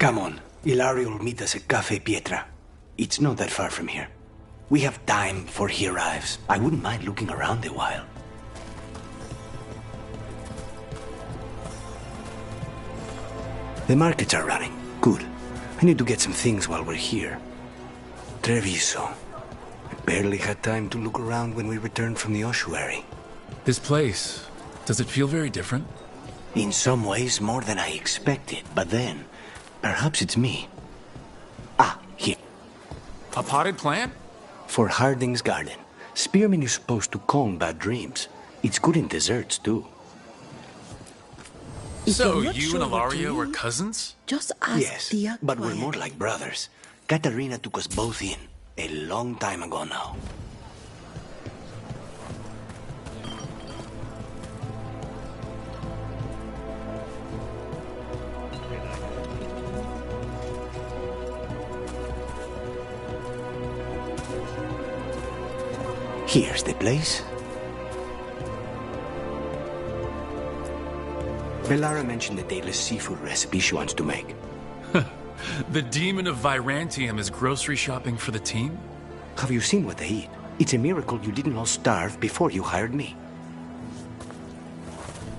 Come on. Ilario will meet us at Cafe Pietra. It's not that far from here. We have time before he arrives. I wouldn't mind looking around a while. The markets are running. Good. I need to get some things while we're here. Treviso. I barely had time to look around when we returned from the ossuary. This place, does it feel very different? In some ways, more than I expected. But then, perhaps it's me. Ah, here. A potted plant? For Harding's garden. Spearmint is supposed to calm bad dreams. It's good in desserts, too. So, you and Ilario are cousins? Just ask Yes, Tia but we're quietly. more like brothers. Katarina took us both in, a long time ago now. Here's the place. Belara mentioned the dayless seafood recipe she wants to make. The demon of Virantium is grocery shopping for the team? Have you seen what they eat? It's a miracle you didn't all starve before you hired me.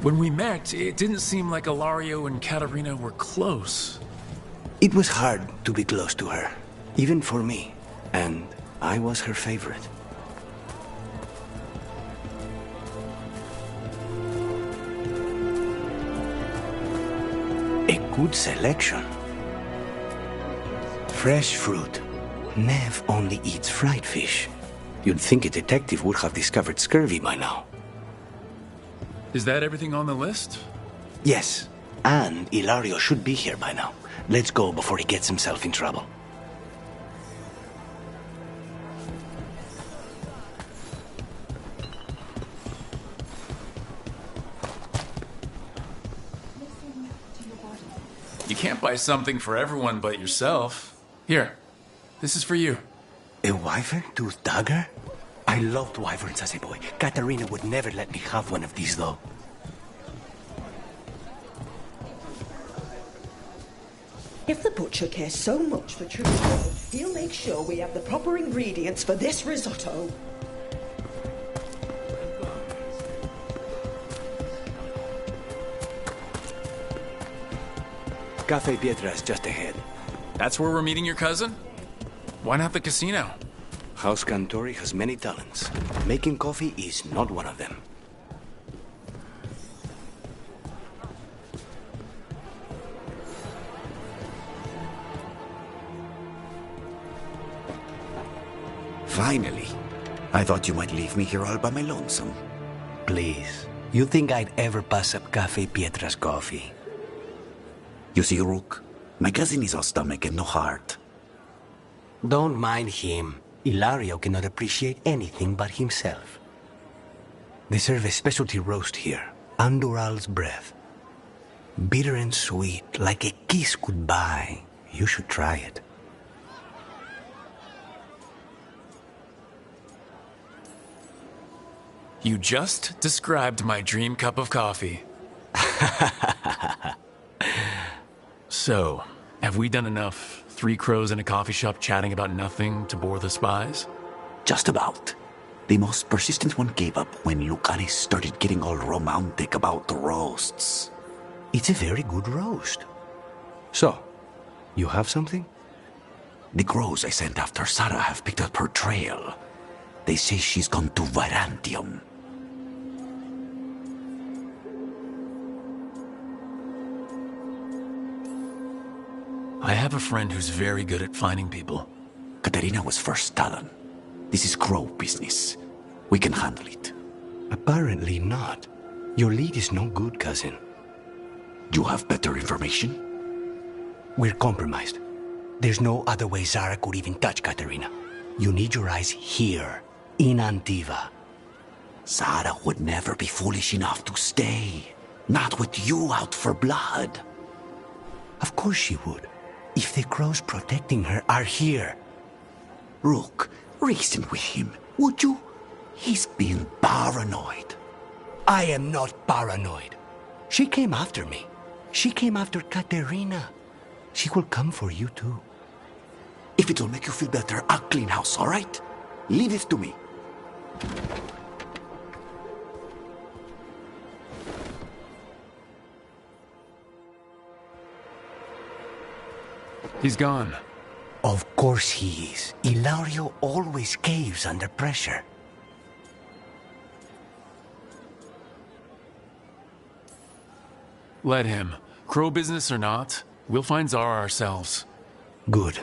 When we met, it didn't seem like Ilario and Katerina were close. It was hard to be close to her, even for me. And I was her favorite. A good selection. Fresh fruit. Nev only eats fried fish. You'd think a detective would have discovered scurvy by now. Is that everything on the list? Yes, and Ilario should be here by now. Let's go before he gets himself in trouble. You can't buy something for everyone but yourself. Here, this is for you. A wyvern-toothed dagger? I loved wyverns as a boy. Katarina would never let me have one of these, though. If the butcher cares so much for truth, he'll make sure we have the proper ingredients for this risotto. Cafe Pietra is just ahead. That's where we're meeting your cousin? Why not the casino? House Cantori has many talents. Making coffee is not one of them. Finally. I thought you might leave me here all by my lonesome. Please. You think I'd ever pass up Cafe Pietra's coffee? You see, Rook, my cousin is all stomach and no heart. Don't mind him. Ilario cannot appreciate anything but himself. They serve a specialty roast here, Andoral's breath. Bitter and sweet, like a kiss goodbye. You should try it. You just described my dream cup of coffee. So, have we done enough three crows in a coffee shop chatting about nothing to bore the spies? Just about. The most persistent one gave up when Lucaris started getting all romantic about the roasts. It's a very good roast. So, you have something? The crows I sent after Sarah have picked up her trail. They say she's gone to Virantium. I have a friend who's very good at finding people. Katerina was first Talon. This is crow business. We can handle it. Apparently not. Your lead is no good, cousin. You have better information? We're compromised. There's no other way Zara could even touch Katerina. You need your eyes here, in Antiva. Zara would never be foolish enough to stay. Not with you out for blood. Of course she would. If the crows protecting her are here. Rook, reason with him, would you? He's being paranoid. I am not paranoid. She came after me. She came after Katerina. She will come for you too. If it'll make you feel better, I'll clean house, all right? Leave it to me. He's gone. Of course he is. Ilario always caves under pressure. Let him. Crow business or not, we'll find Zara ourselves. Good.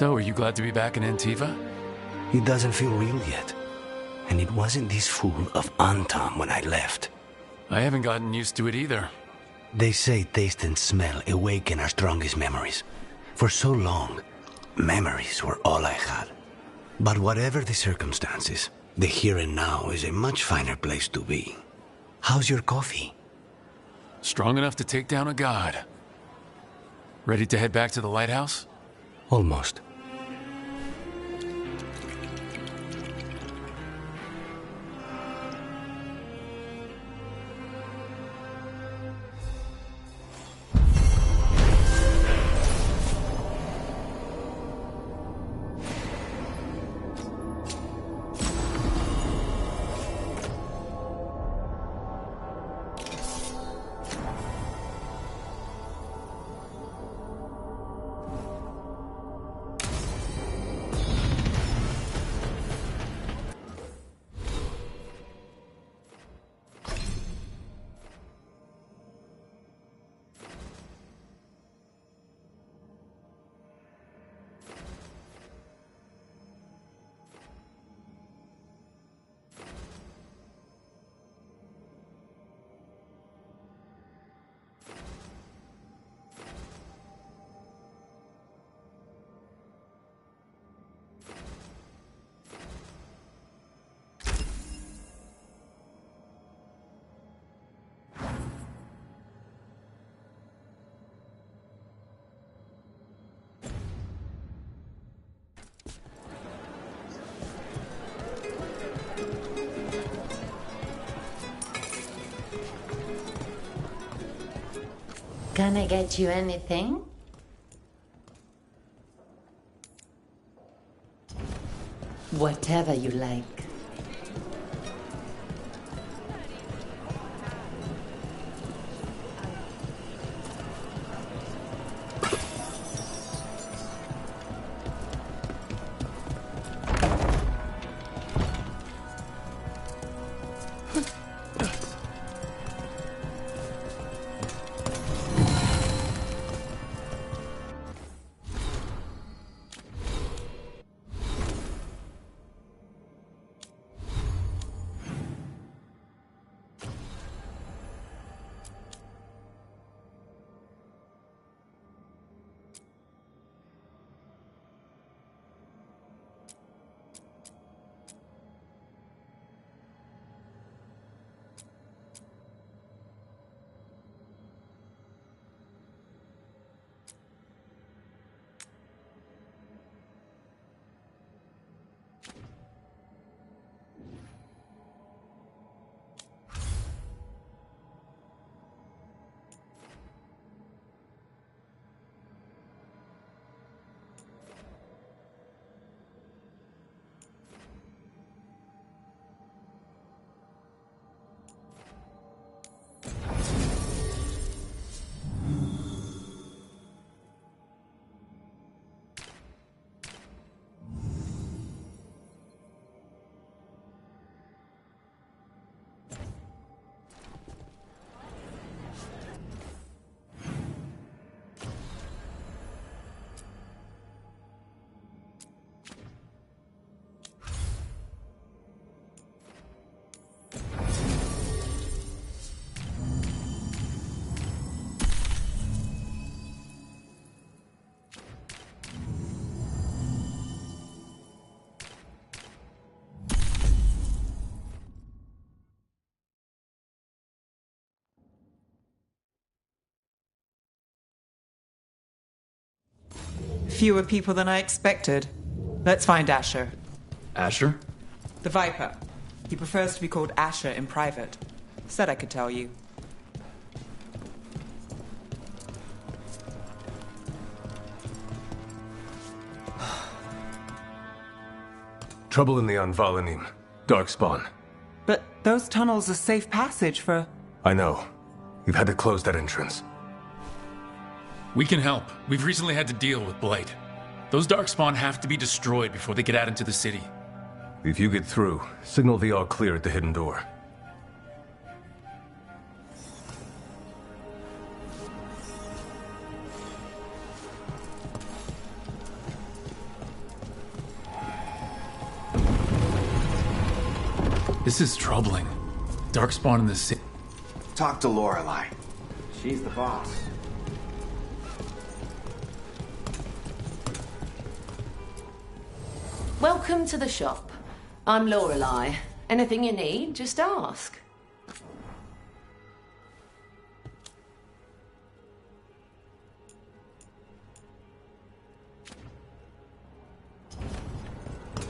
So, are you glad to be back in Antiva? It doesn't feel real yet. And it wasn't this fool of Anton when I left. I haven't gotten used to it either. They say taste and smell awaken our strongest memories. For so long, memories were all I had. But whatever the circumstances, the here and now is a much finer place to be. How's your coffee? Strong enough to take down a god. Ready to head back to the lighthouse? Almost. Can I get you anything? Whatever you like. fewer people than I expected. Let's find Asher. Asher? The Viper. He prefers to be called Asher in private. Said I could tell you. Trouble in the Anvalanim. Darkspawn. But those tunnels are safe passage for... I know. We've had to close that entrance. We can help. We've recently had to deal with Blight. Those Darkspawn have to be destroyed before they get out into the city. If you get through, signal the all clear at the hidden door. This is troubling. Darkspawn in the city. Talk to Lorelei. She's the boss. Welcome to the shop. I'm Lorelei. Anything you need, just ask.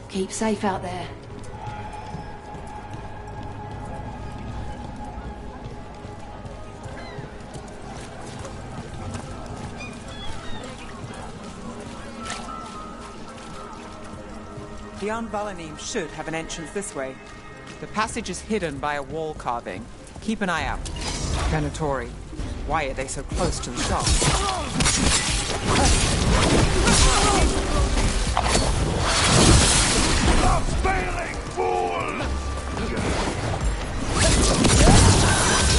Keep safe out there. The Anvalanim should have an entrance this way. The passage is hidden by a wall carving. Keep an eye out. Venatori. Why are they so close to the shop? Stop failing, fool!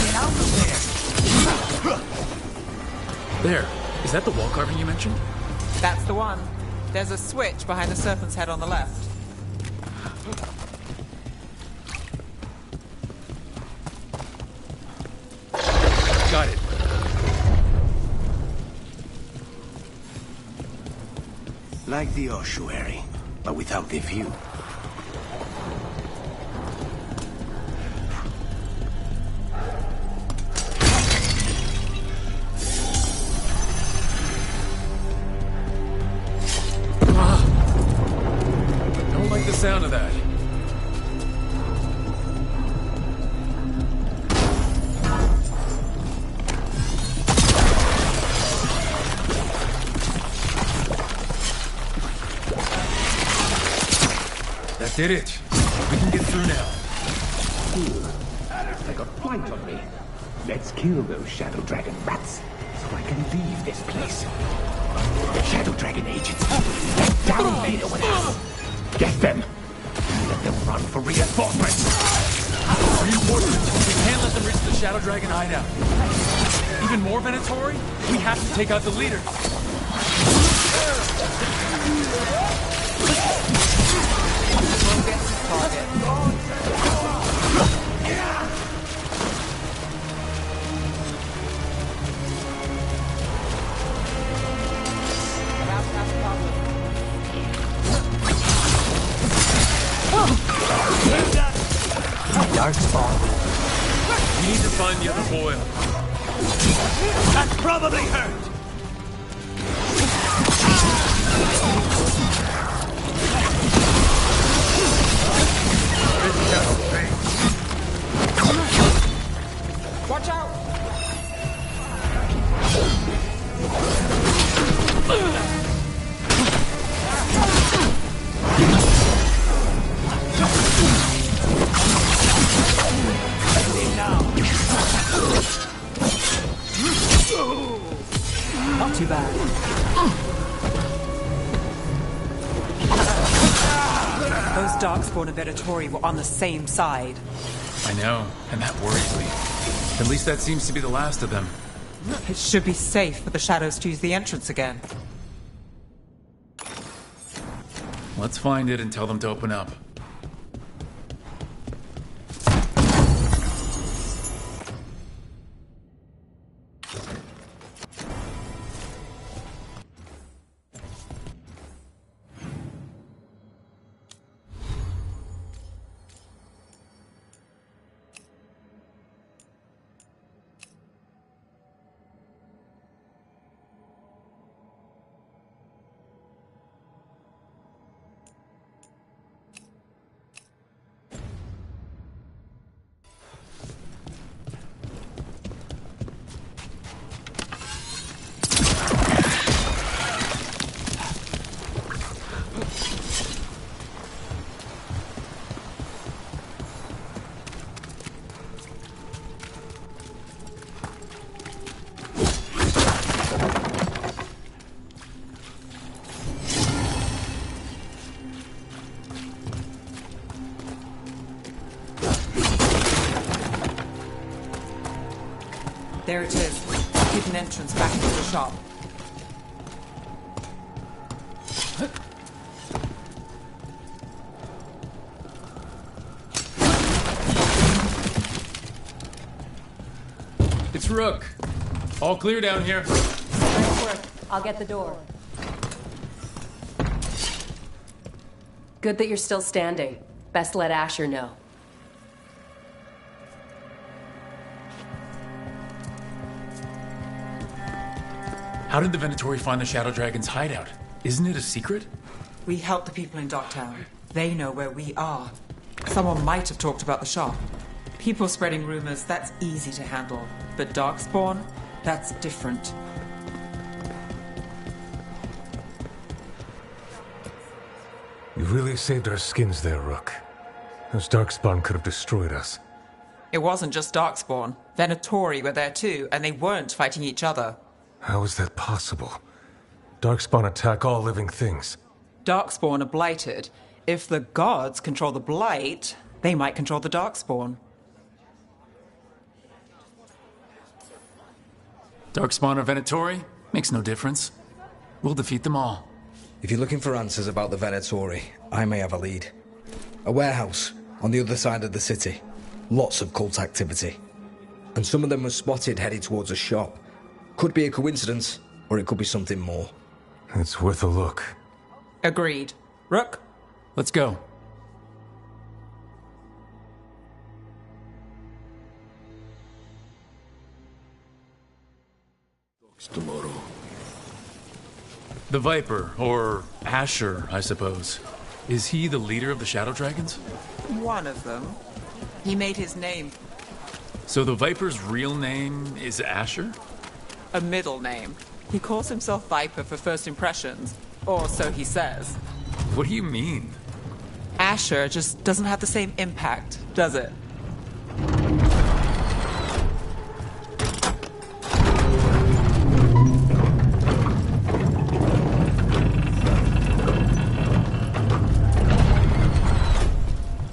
Get out of There. Is that the wall carving you mentioned? That's the one. There's a switch behind the serpent's head on the left. Got it. Like the ossuary, but without the view. Don't like the sound of that. That did it. We can get through now. They got flight on me. Let's kill those Shadow Dragon rats, so I can leave this place. Shadow Dragon agents, get down later with us. Get them. Let them run for reinforcements. Reinforcements? We can't let them reach the Shadow Dragon hideout. Even more Venatori? We have to take out the leader. Darkspawn. We need to find the other boil. That's probably hurt. Watch out! Not too bad. Those Darkspawn and Venatori were on the same side. I know, and that worries me. At least that seems to be the last of them. It should be safe for the Shadows to use the entrance again. Let's find it and tell them to open up. There it is. Hidden entrance back into the shop. It's Rook. All clear down here. Nice work. I'll get the door. Good that you're still standing. Best let Asher know. How did the Venatori find the Shadow Dragon's hideout? Isn't it a secret? We help the people in Docktown. They know where we are. Someone might have talked about the shop. People spreading rumors, that's easy to handle. But Darkspawn, that's different. You really saved our skins there, Rook. Those Darkspawn could have destroyed us. It wasn't just Darkspawn. Venatori were there too, and they weren't fighting each other. How is that possible? Darkspawn attack all living things. Darkspawn are blighted. If the gods control the blight, they might control the Darkspawn. Darkspawn or Venatori? Makes no difference. We'll defeat them all. If you're looking for answers about the Venatori, I may have a lead. A warehouse on the other side of the city. Lots of cult activity. And some of them were spotted headed towards a shop. Could be a coincidence, or it could be something more. It's worth a look. Agreed. Rook? Let's go. Tomorrow. The Viper, or Asher, I suppose. Is he the leader of the Shadow Dragons? One of them. He made his name. So the Viper's real name is Asher? A middle name. He calls himself Viper for first impressions. Or so he says. What do you mean? Asher just doesn't have the same impact, does it?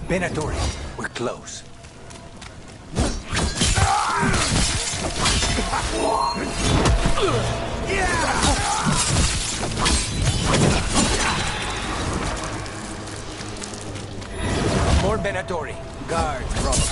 Venatori, we're close. More Venatori. Guard, probably.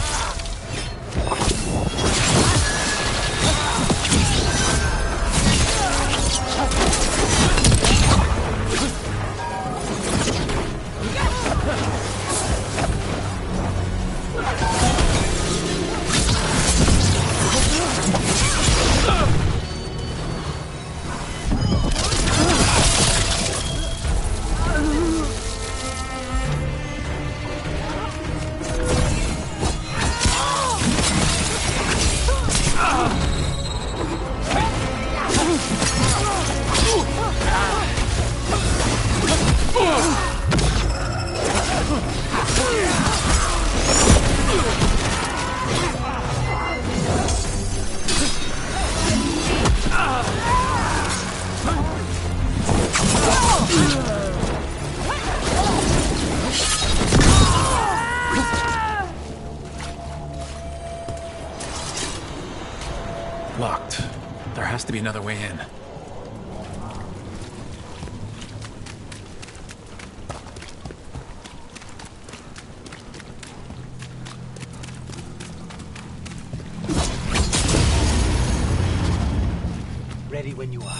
Locked. There has to be another way in. Ready when you are.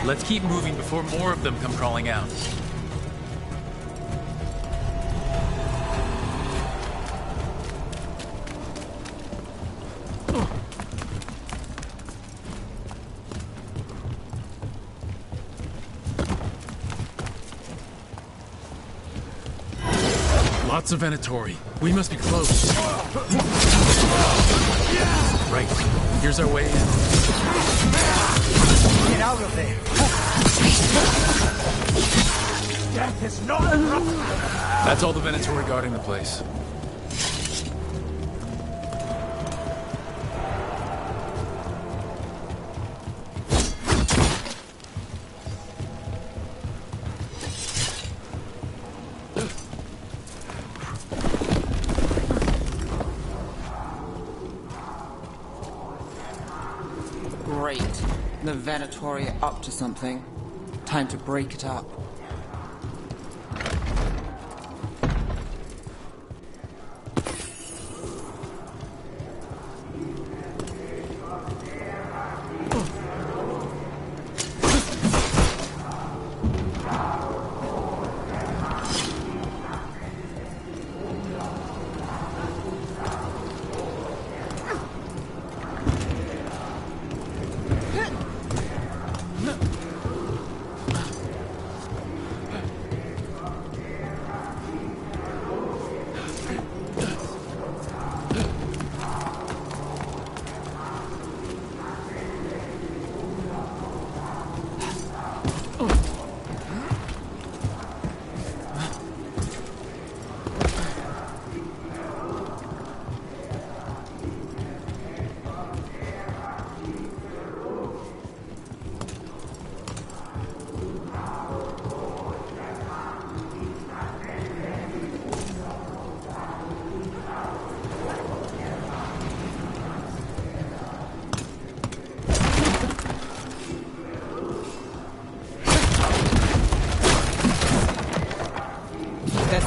Let's keep moving before more of them come crawling out. Lots of Venatori. We must be close. Right. Here's our way in. Get out of there! Death is not enough. That's all the Venatori guarding the place. The Venatori are up to something. Time to break it up.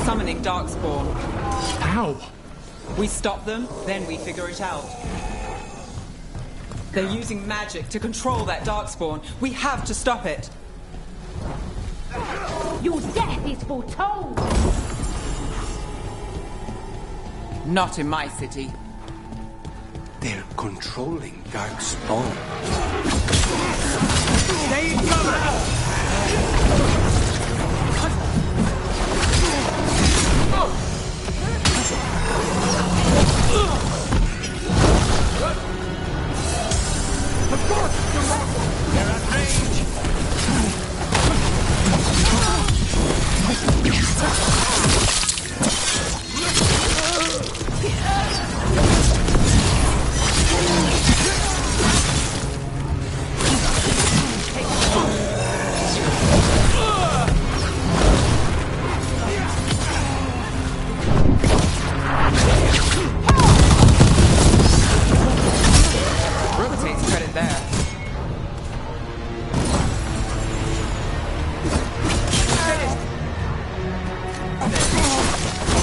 Summoning Darkspawn. How? We stop them, then we figure it out. They're using magic to control that Darkspawn. We have to stop it. Your death is foretold! Not in my city. They're controlling Darkspawn. Stay in cover! They're at range!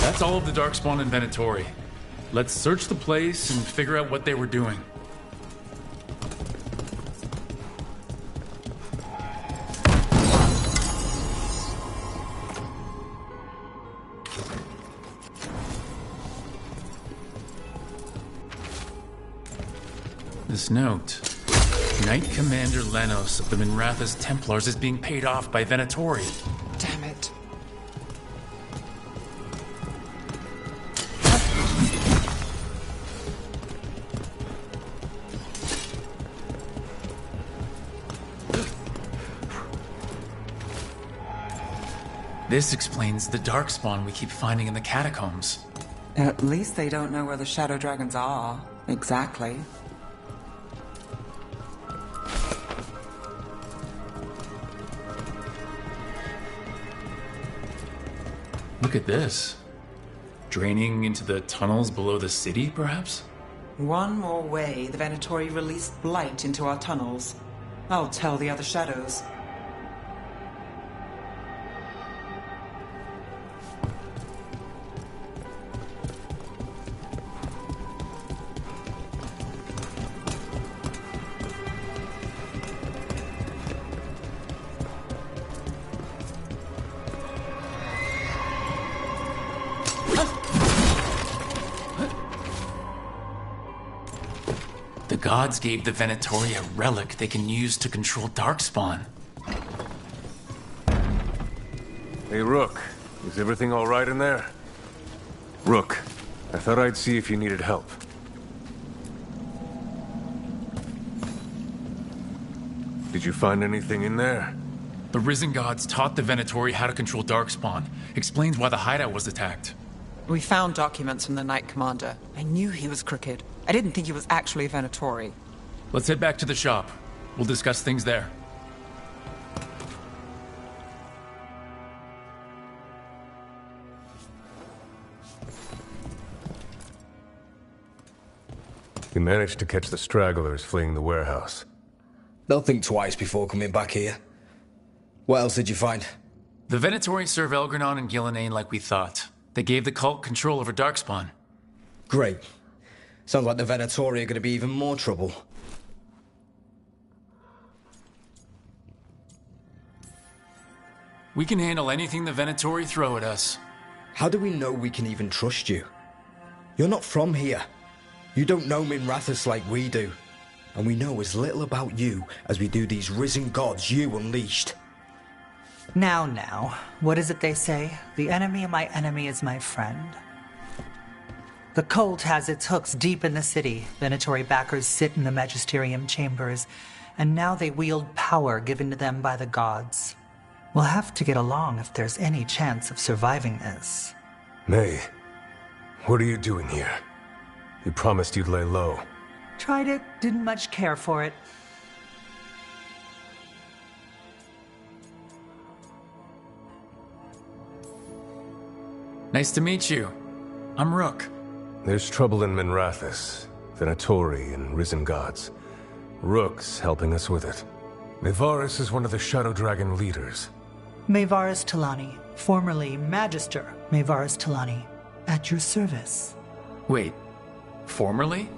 That's all of the Darkspawn and Venatori. Let's search the place and figure out what they were doing. This note. Knight Commander Lenos of the Minratha's Templars is being paid off by Venatori. Damn it. This explains the Darkspawn we keep finding in the catacombs. At least they don't know where the Shadow Dragons are. Exactly. Look at this. Draining into the tunnels below the city, perhaps? One more way the Venatori released blight into our tunnels. I'll tell the other shadows. The gods gave the Venatori a relic they can use to control Darkspawn. Hey, Rook. Is everything all right in there? Rook, I thought I'd see if you needed help. Did you find anything in there? The Risen Gods taught the Venatori how to control Darkspawn. Explains why the hideout was attacked. We found documents from the Knight Commander. I knew he was crooked. I didn't think he was actually a Venatori. Let's head back to the shop. We'll discuss things there. We managed to catch the stragglers fleeing the warehouse. They'll think twice before coming back here. What else did you find? The Venatori serve Elgranon and Gillenane like we thought. They gave the cult control over Darkspawn. Great. Sounds like the Venatori are going to be even more trouble. We can handle anything the Venatori throw at us. How do we know we can even trust you? You're not from here. You don't know Minrathous like we do. And we know as little about you as we do these risen gods you unleashed. Now, what is it they say? The enemy of my enemy is my friend. The cult has its hooks deep in the city. Venatori backers sit in the magisterium chambers, and now they wield power given to them by the gods. We'll have to get along if there's any chance of surviving this. May, what are you doing here? You promised you'd lay low. Tried it, didn't much care for it. Nice to meet you. I'm Rook. There's trouble in Minrathous, Venatori, and Risen Gods. Rook's helping us with it. Nevaris is one of the Shadow Dragon leaders. Mayvaris Talani, formerly Magister Mayvaris Talani, at your service. Wait, formerly?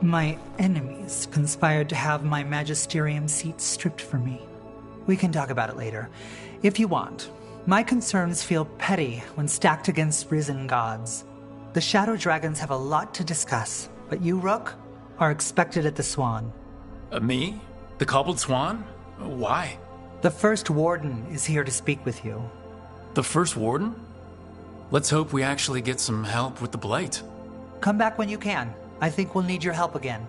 My enemies conspired to have my magisterium seat stripped from me. We can talk about it later, if you want. My concerns feel petty when stacked against risen gods. The Shadow Dragons have a lot to discuss, but you, Rook, are expected at the Swan. Me? The Cobbled Swan? Why? The First Warden is here to speak with you. The First Warden? Let's hope we actually get some help with the Blight. Come back when you can. I think we'll need your help again.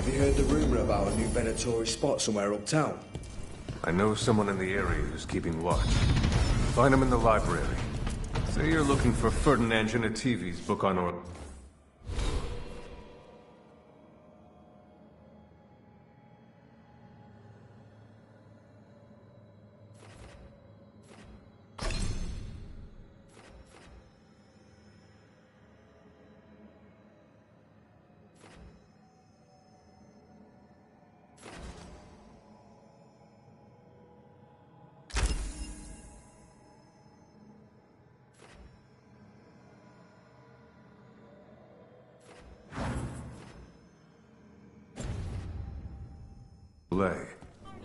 Have you heard the rumor about a new Venatori spot somewhere uptown? I know someone in the area who's keeping watch. Find him in the library. Say you're looking for Ferdinand Genetivi's book on or...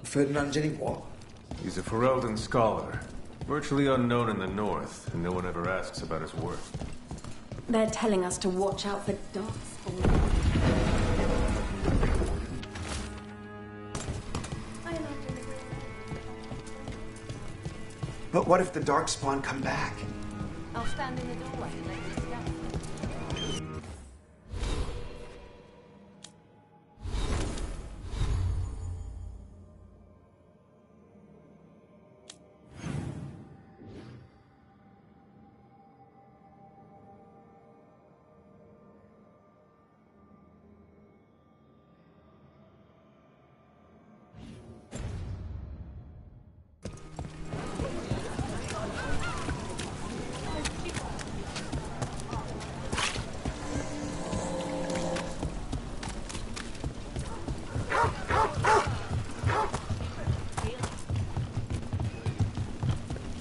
Ferdinand Jenny what? He's a Ferelden scholar. Virtually unknown in the north, and no one ever asks about his work. They're telling us to watch out for Darkspawn. But what if the Darkspawn come back? I'll stand in the doorway and let you go.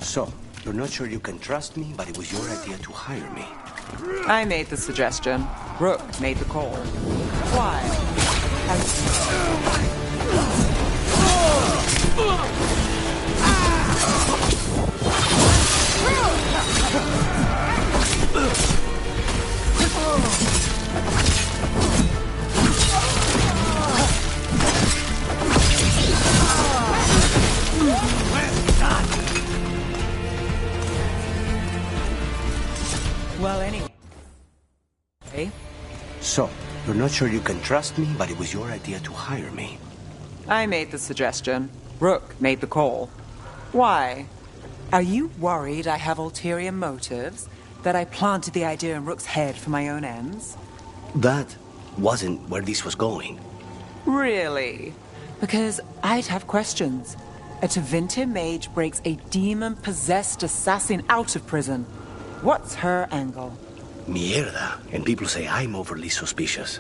So, you're not sure you can trust me, but it was your idea to hire me. I made the suggestion. Rook made the call. Why? Well, anyway. So, you're not sure you can trust me, but it was your idea to hire me. I made the suggestion. Rook made the call. Why? Are you worried I have ulterior motives? That I planted the idea in Rook's head for my own ends? That wasn't where this was going. Really? Because I'd have questions. A Tevinter mage breaks a demon-possessed assassin out of prison. What's her angle? Mierda. And people say I'm overly suspicious.